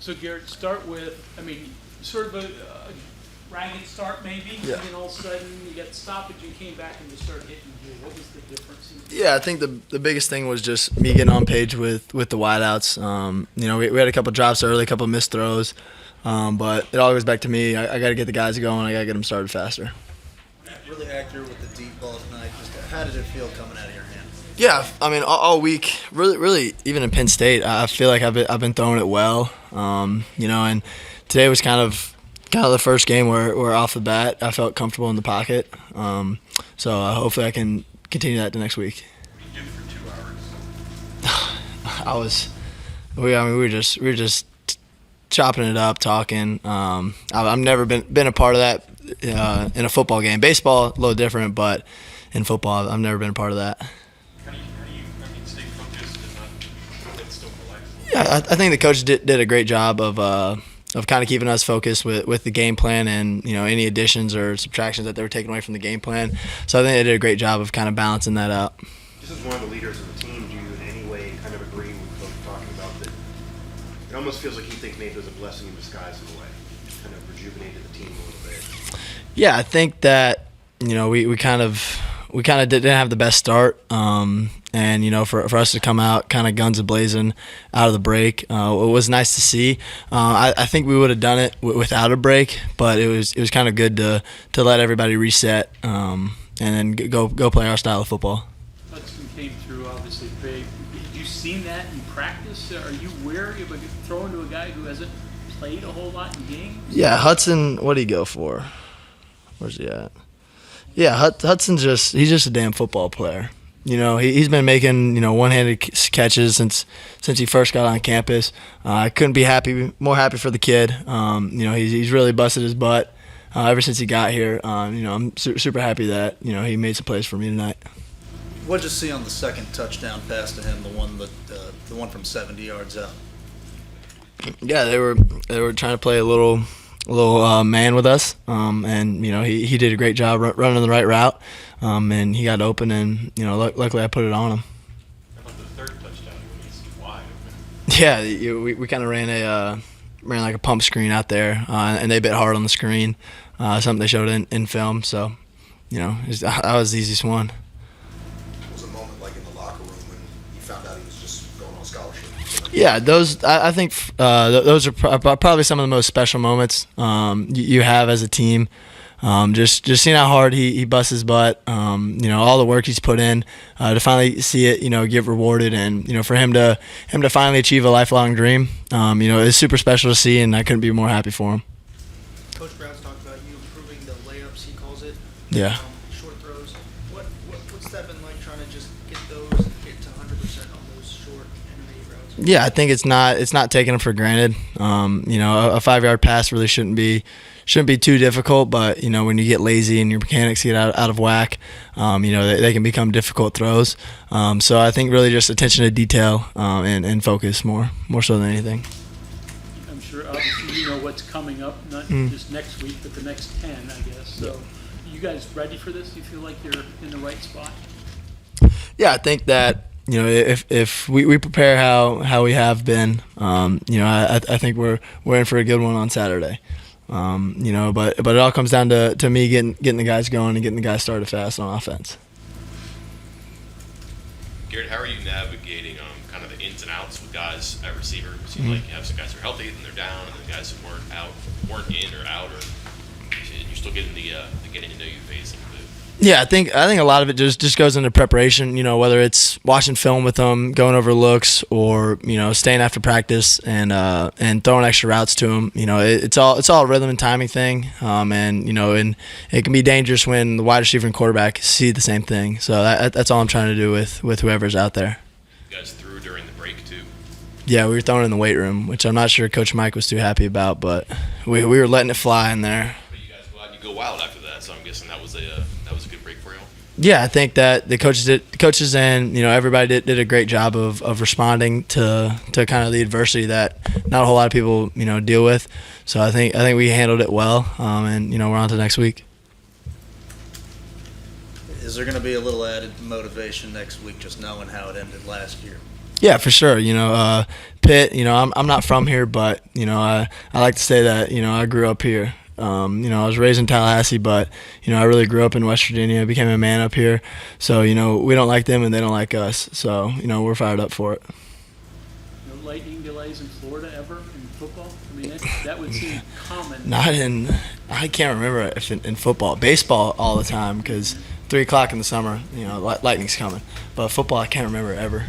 So Garrett, start with, sort of a ragged start maybe, Yeah. and then all of a sudden you got stoppage and came back and just started hitting you. What was the difference? Yeah, I think the biggest thing was just me getting on page with the wideouts. We had a couple drops early, a couple missed throws, but it all goes back to me. I got to get the guys going. I got to get them started faster. Really accurate with the deep ball tonight. Just how did it feel coming out of your hand? Yeah, all week, really, even in Penn State, I feel like I've been throwing it well. And today was kind of the first game where off the bat I felt comfortable in the pocket. So hopefully I can continue that the next week. What did you do for 2 hours? We were just chopping it up, talking. I've never been a part of that in a football game. Baseball a little different, but in football I've never been a part of that. How do you stay focused and not still relaxed? Yeah, I think the coach did a great job of kind of keeping us focused with the game plan and any additions or subtractions that they were taking away from the game plan. So I think they did a great job of kind of balancing that out. Just as one of the leaders of the team, do you in any way kind of agree with Coach talking about that? It almost feels like he thinks maybe it was a blessing in disguise in a way, kind of rejuvenated the team a little bit. Yeah, I think that we kind of didn't have the best start, and for us to come out kind of guns a-blazing out of the break, it was nice to see. I think we would have done it without a break, but it was kind of good to let everybody reset and then go play our style of football. Hudson came through obviously big. Have you seen that in practice? Are you wary of throwing to a guy who hasn't played a whole lot in games? Yeah, Hudson, what did he go for? Where's he at? Yeah, Hudson's he's just a damn football player. He's been making one-handed catches since he first got on campus. I couldn't be more happy for the kid. He's really busted his butt ever since he got here. I'm super happy that he made some plays for me tonight. What did you see on the second touchdown pass to him, the one from 70 yards out? Yeah, they were trying to play a little man with us, and he did a great job running the right route, and he got open, and luckily I put it on him. How about the third touchdown when he's wide open? Yeah, we kind of ran like a pump screen out there, and they bit hard on the screen, something they showed in film. So, that was the easiest one. What was a moment like in the locker room when you found out he was just going on scholarship? Yeah, I think those are probably some of the most special moments you have as a team. Just seeing how hard he busts his butt, all the work he's put in to finally see it, get rewarded, and for him to finally achieve a lifelong dream, it's super special to see, and I couldn't be more happy for him. Coach Brown's talked about you improving the layups, he calls it. Yeah. Short throws. What's that been like trying to just get to 100% on those short intermediate routes? Yeah, I think it's not taking them for granted. A 5-yard pass really shouldn't be too difficult, but when you get lazy and your mechanics get out of whack, they can become difficult throws. So I think really just attention to detail and focus more so than anything. I'm sure obviously you know what's coming up, not just next week, but the next 10, I guess. So you guys ready for this? You feel like you're in the right spot? Yeah, I think that if we prepare how we have been, I think we're in for a good one on Saturday. But it all comes down to me getting the guys going and getting the guys started fast on offense. Garrett, how are you navigating kind of the ins and outs with guys at receiver? It seems like you have some guys who are healthy and they're down, and then guys who weren't in or out, or you're still getting the getting to know you phase of the. Yeah, I think a lot of it just goes into preparation. Whether it's watching film with them, going over looks, or staying after practice and throwing extra routes to them. It's all a rhythm and timing thing. And it can be dangerous when the wide receiver and quarterback see the same thing. So that's all I'm trying to do with whoever's out there. You guys threw during the break too. Yeah, we were throwing in the weight room, which I'm not sure Coach Mike was too happy about, but we were letting it fly in there. But you guys go out and you go wild after that, so I'm guessing that was a good break for you all. Yeah, I think that the coaches and everybody did a great job of responding to kind of the adversity that not a whole lot of people deal with. So I think we handled it well, and we're on to next week. Is there going to be a little added motivation next week just knowing how it ended last year? Yeah, for sure. Pitt. I'm not from here, but I like to say that I grew up here. I was raised in Tallahassee, but I really grew up in West Virginia. I became a man up here, so we don't like them and they don't like us. So we're fired up for it. No lightning delays in Florida ever in football? I mean, that would seem common. Not in. I can't remember if in football, baseball all the time because 3 o'clock in the summer, lightning's coming. But football, I can't remember ever.